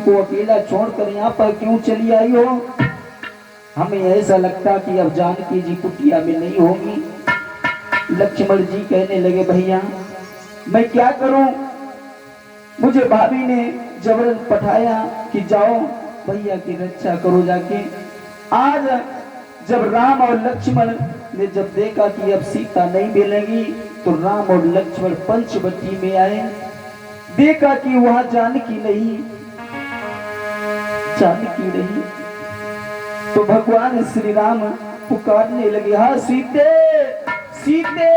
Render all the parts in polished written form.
को अकेला छोड़कर यहाँ पर क्यों चली आई हो? हमें ऐसा लगता कि अब जानकी जी कुटिया में नहीं होगी। लक्ष्मण जी कहने लगे भैया मैं क्या करूं, मुझे भाभी ने जबरन पठाया कि जाओ भैया की रक्षा करो जाके। आज जब राम और लक्ष्मण ने जब देखा कि अब सीता नहीं मिलेगी तो राम और लक्ष्मण पंचवटी में आए। देखा कि वहां जानकी नहीं, जानकी नहीं, तो भगवान श्री राम पुकारने लगे हाँ सीते सीते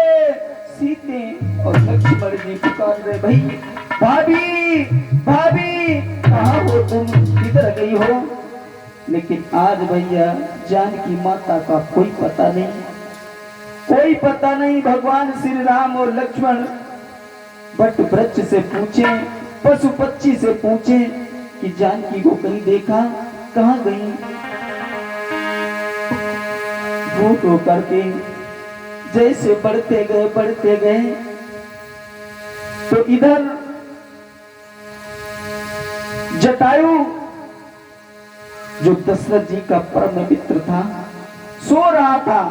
सीते। और लक्ष्मण जी पुकार रहे भाई भाभी भाभी कहाँ हो तुम, किधर गई हो? लेकिन आज भैया जानकी माता का कोई पता नहीं, कोई पता नहीं। भगवान श्री राम और लक्ष्मण बट वृक्ष से पूछे, पशु पक्षी से पूछे कि जानकी को कहीं देखा, कहाँ गई? भूत होकर के जैसे बढ़ते गए तो इधर जटायु जो दशरथ जी का परम मित्र था सो रहा था।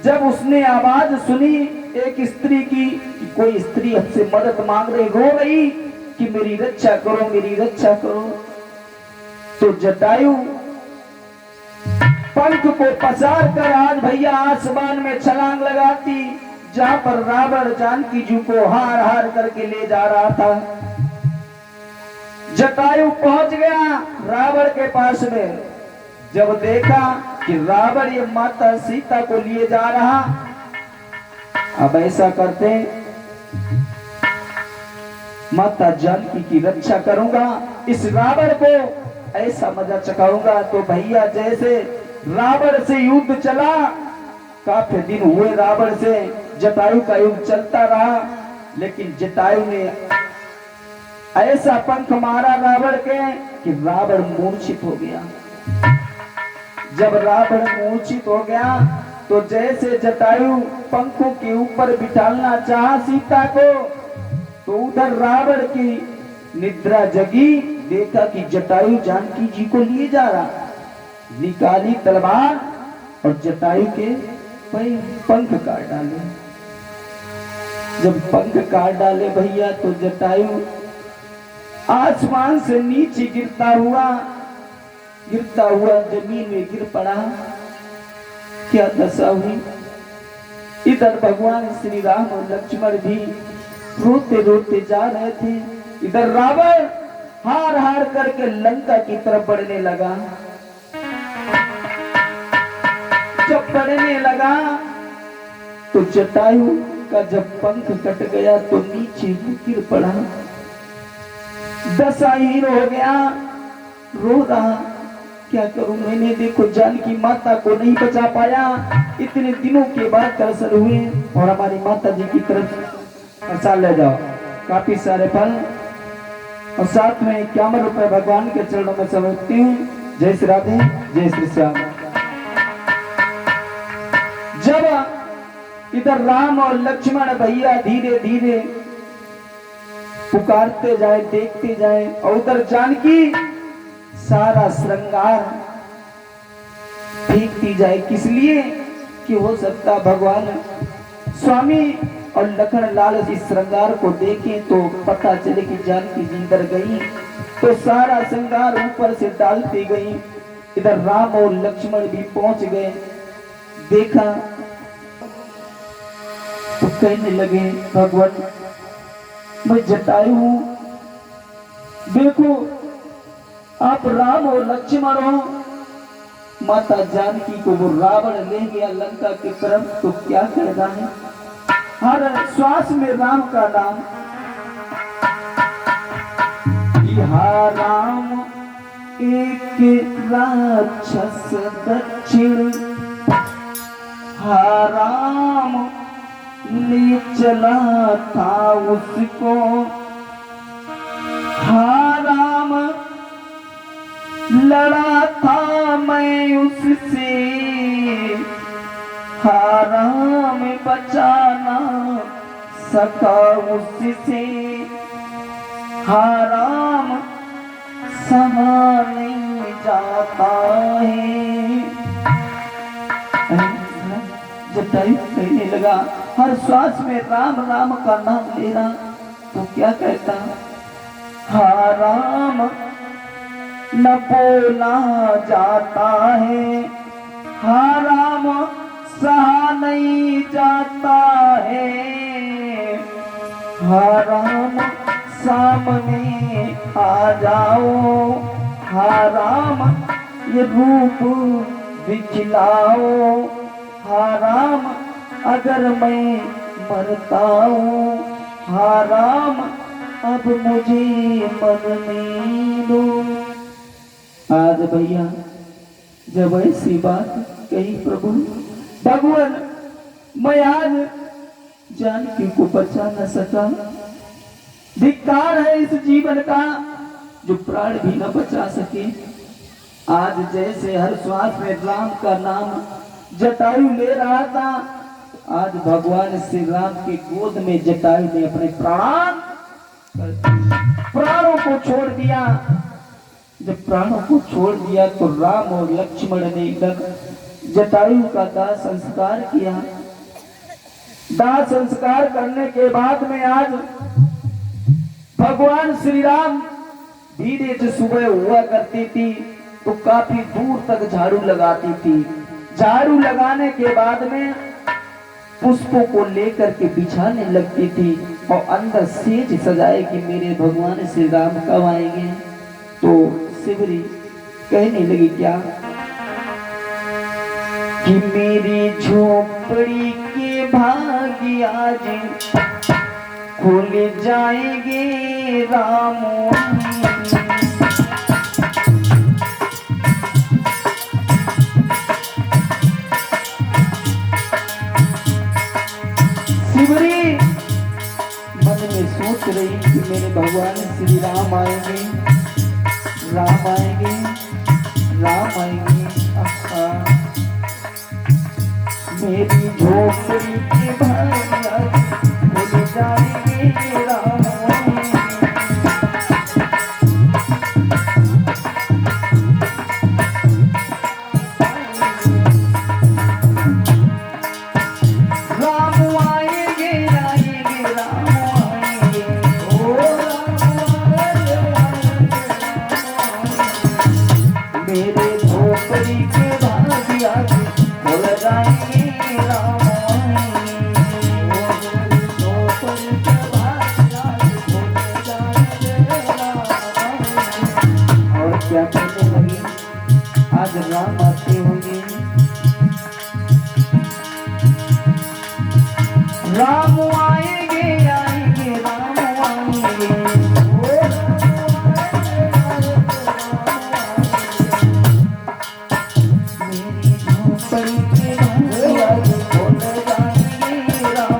जब उसने आवाज सुनी एक स्त्री की कि कोई स्त्री हमसे मदद मांग रही, रो रही कि मेरी रक्षा करो मेरी रक्षा करो, तो जटायु पंख को पसार कर आज भैया आसमान में छलांग लगाती, जहां पर रावण जानकी जी को हार हार करके ले जा रहा था। जटायु पहुंच गया रावण के पास में। जब देखा कि रावण ये माता सीता को लिए जा रहा, अब ऐसा करते माता जानकी की रक्षा करूंगा, इस रावण को ऐसा मजा चखाऊंगा। तो भैया जैसे रावण से युद्ध चला, काफी दिन हुए रावण से जटायु का युद्ध चलता रहा, लेकिन जटायु ने ऐसा पंख मारा रावण के कि रावण मूर्छित हो गया। जब रावण मूर्छित हो गया तो जैसे जटायु पंखों के ऊपर बिठालना चाहा सीता को, तो उधर रावण की निद्रा जगी। देखा कि जटायु जानकी जी को लिए जा रहा, निकाली तलवार और जटायु के पंख काट डाले। जब पंख काट डाले भैया तो जटायु आसमान से नीचे गिरता हुआ जमीन में गिर पड़ा। क्या दशा हुई? इधर भगवान श्री राम और लक्ष्मण भी रोते रोते जा रहे थे, इधर रावण हार हार करके लंका की तरफ बढ़ने लगा। जब बढ़ने लगा तो जटायु का जब पंख कट गया तो नीचे गिर पड़ा, दशाहीन हो गया, रो रहा क्या करूं मैंने, देखो जानकी माता को नहीं बचा पाया। इतने दिनों के बाद दर्शन हुए और हमारी माता जी की तरफ प्रसाद ले जाओ, काफी सारे फल और साथ में 51 रुपए भगवान के चरणों में समर्पित हूँ। जय श्री राधे, जय श्री श्याम। जब इधर राम और लक्ष्मण भैया धीरे धीरे पुकारते जाए, देखते जाए, और उधर जानकी सारा श्रृंगार फेंकती जाए। किस लिए? कि हो सकता भगवान स्वामी और लखन लाल इस श्रृंगार को देखें तो पता चले कि जानकी जी इधर गई, तो सारा श्रृंगार ऊपर से डालती गई। इधर राम और लक्ष्मण भी पहुंच गए, देखा तो कहने लगे भगवान मैं जटायु हूं, देखो आप राम और लक्ष्मण हो, माता जानकी को वो रावण ले गया लंका की तरफ, तो क्या कहना है? हर श्वास में राम का नाम, हा राम एक राक्षस दक्षिण, हा राम ले चला था उसको, हा राम लड़ा था मैं उससे, हा राम बचाना सका उससे, हा राम सहा नहीं जाता है। जटायु कहने लगा, हर श्वास में राम राम का नाम ले रहा, तो क्या कहता, हा राम न बोला जाता है, हा राम सहा नहीं जाता है, हा राम सामने आ जाओ, हा राम ये रूप दिखलाओ, हा राम अगर मैं मरता हूँ, हा राम अब मुझे मरने दो। आज भैया जब ऐसी बात कही प्रभु भगवान, मैं आज जानकी को बचा न सका। धिक्कार है इस जीवन का जो प्राण भी न बचा सके। आज जैसे हर श्वास में राम का नाम जटायु ले रहा था, आज भगवान श्री राम की गोद में जटायु ने अपने प्राणों को छोड़ दिया। जब प्राणों को छोड़ दिया तो राम और लक्ष्मण ने जटायु का दाह संस्कार किया। दाह संस्कार करने के बाद में आज भगवान श्री राम धीरे से सुबह हुआ करती थी तो काफी दूर तक झाड़ू लगाती थी। झाड़ू लगाने के बाद में पुष्पों को लेकर के बिछाने लगती थी और अंदर सेज सजाए कि मेरे भगवान श्री राम कब आएंगे। तो शिवरी कहने लगी क्या कि मेरी झोपड़ी के भाग्य आज खुल जाएंगे रामो। शिवरी मन में सोच रही कि मेरे भगवान श्री राम आएंगे, राम आएंगे, राम आएंगे। मेरी झोपड़ी के भाग्य खुल जाएंगे राम। क्या कहने लगी, आज राम आते होंगे, राम आएंगे आएंगे राम आएंगे। मेरी झोपड़ी के भाग्य खुल जाएंगे राम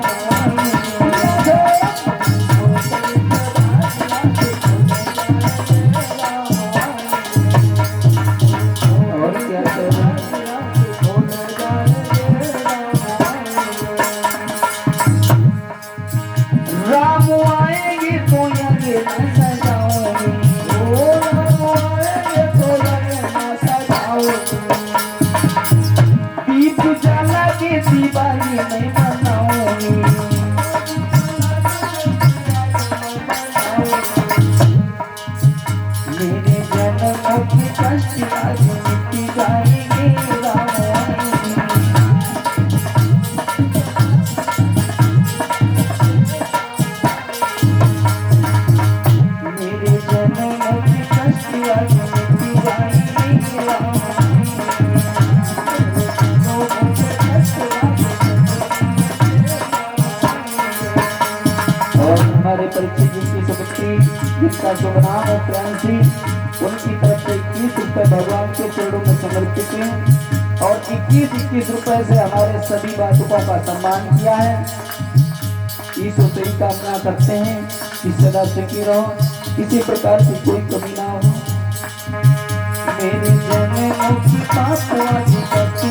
जिसका शुभ नाम है फ्रेंसी, उनकी तरफ से 21 रुपए भगवान के चरणों में समर्पित है और 21-21 रुपए से हमारे सभी बातों का सम्मान किया है। ईश्वर से ही कामना करते हैं कि सदा सुखी रहो, किसी प्रकार की कोई कमी ना हो। मेरे जन्मों की पापा जी करती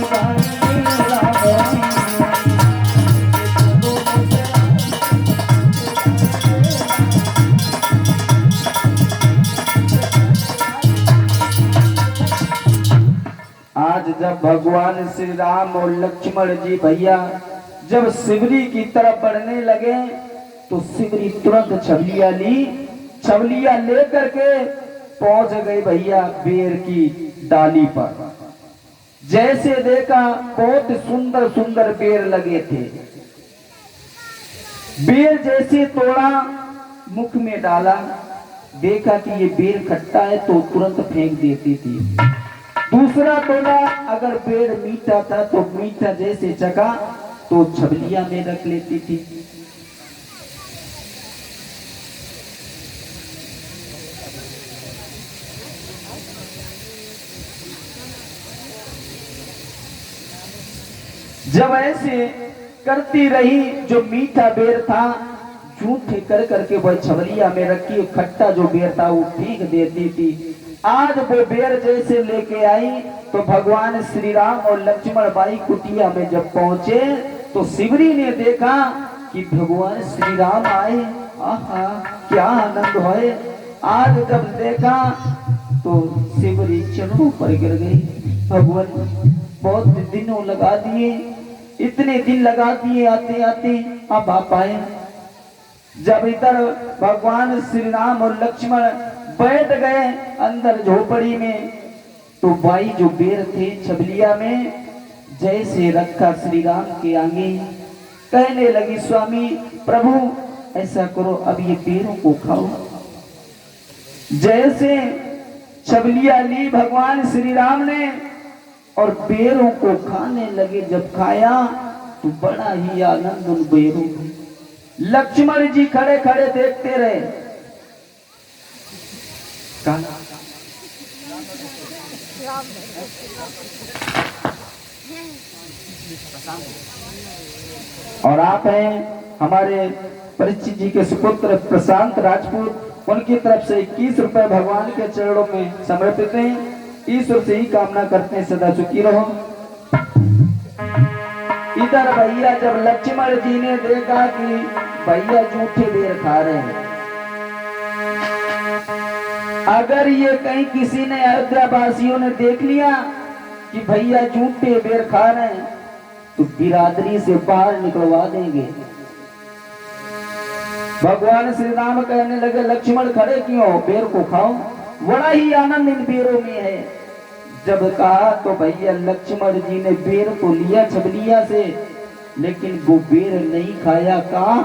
जब भगवान श्री राम और लक्ष्मण जी भैया जब शिवरी की तरफ बढ़ने लगे तो शिवरी तुरंत छबलिया लेकर के पहुंच गई भैया बेर की डाली पर। जैसे देखा बहुत सुंदर सुंदर बेर लगे थे। बेर जैसे तोड़ा, मुख में डाला, देखा कि ये बेर खट्टा है तो तुरंत फेंक देती थी। दूसरा तोड़ा, अगर बेर मीठा था तो मीठा जैसे चखा तो छबलिया में रख लेती थी। जब ऐसे करती रही, जो मीठा बेर था झूठे कर करके वह छबलिया में रखी, खट्टा जो बेर था वो फेंक देती थी। आज वो बेर जैसे लेके आई तो भगवान श्री राम और लक्ष्मण बाई कुटिया में जब पहुंचे तो शिवरी ने देखा कि भगवान श्री राम आए। आहा, क्या आनंद है। आज जब देखा तो शिवरी चरणों पर गिर गई। भगवान बहुत दिनों लगा दिए, इतने दिन लगा दिए आते आते, अब आप आए। जब इधर भगवान श्री राम और लक्ष्मण बैठ गए अंदर झोपड़ी में तो बाई जो बेर थे छबलिया में जैसे रखा श्री राम के आगे, कहने लगी स्वामी प्रभु ऐसा करो अब ये बेरों को खाओ। जैसे छबलिया ली भगवान श्री राम ने और बेरों को खाने लगे। जब खाया तो बड़ा ही आनंद उन बेरों में। लक्ष्मण जी खड़े खड़े देखते रहे। और आप हैं हमारे परीक्षित जी के सुपुत्र प्रशांत राजपूत, उनकी तरफ से 21 रुपए भगवान के चरणों में समर्पित हैं। ईश्वर से ही कामना करते हैं सदा सुखी रहो। इधर भैया जब लक्ष्मण जी ने देखा कि भैया झूठे बेर खा रहे हैं, अगर ये कहीं किसी ने अयोध्या वासियों ने देख लिया कि भैया झूठे बेर खा रहे हैं तो बिरादरी से बाहर निकलवा देंगे। भगवान श्री राम कहने लगे लक्ष्मण खड़े क्यों, बेर को खाओ, बड़ा ही आनंद इन बेरों में है। जब कहा तो भैया लक्ष्मण जी ने बेर को लिया छबलिया से, लेकिन वो बेर नहीं खाया। कहा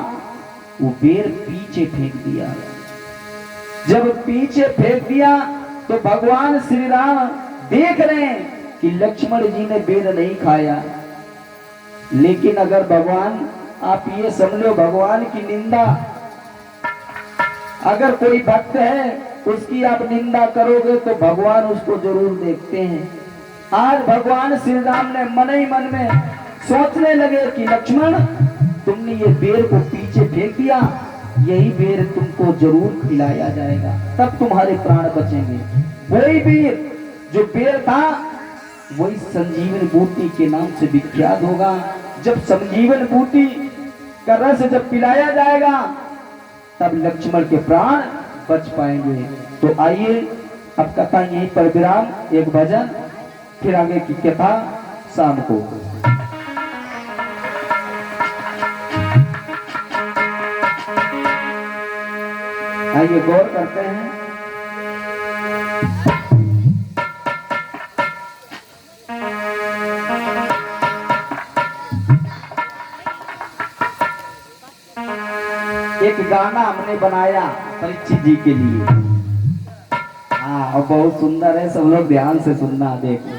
वो बेर पीछे फेंक दिया। जब पीछे फेंक दिया तो भगवान श्री राम देख रहे हैं कि लक्ष्मण जी ने बेर नहीं खाया। लेकिन अगर भगवान, आप ये समझो भगवान की निंदा, अगर कोई भक्त है उसकी आप निंदा करोगे तो भगवान उसको जरूर देखते हैं। आज भगवान श्री राम ने मन ही मन में सोचने लगे कि लक्ष्मण तुमने ये बेर को पीछे फेंक दिया, यही बेर तुमको जरूर खिलाया जाएगा, तब तुम्हारे प्राण बचेंगे। वही बेर जो बेर था वही संजीवन बूटी के नाम से विख्यात होगा। जब संजीवन बूटी का रस जब पिलाया जाएगा तब लक्ष्मण के प्राण बच पाएंगे। तो आइए अब कथा यहीं पर विराम, एक भजन, फिर आगे की कथा शाम को। आइए गौर करते हैं। एक गाना हमने बनाया परीक्षित जी के लिए। हाँ, और बहुत सुंदर है, सब लोग ध्यान से सुनना। देखो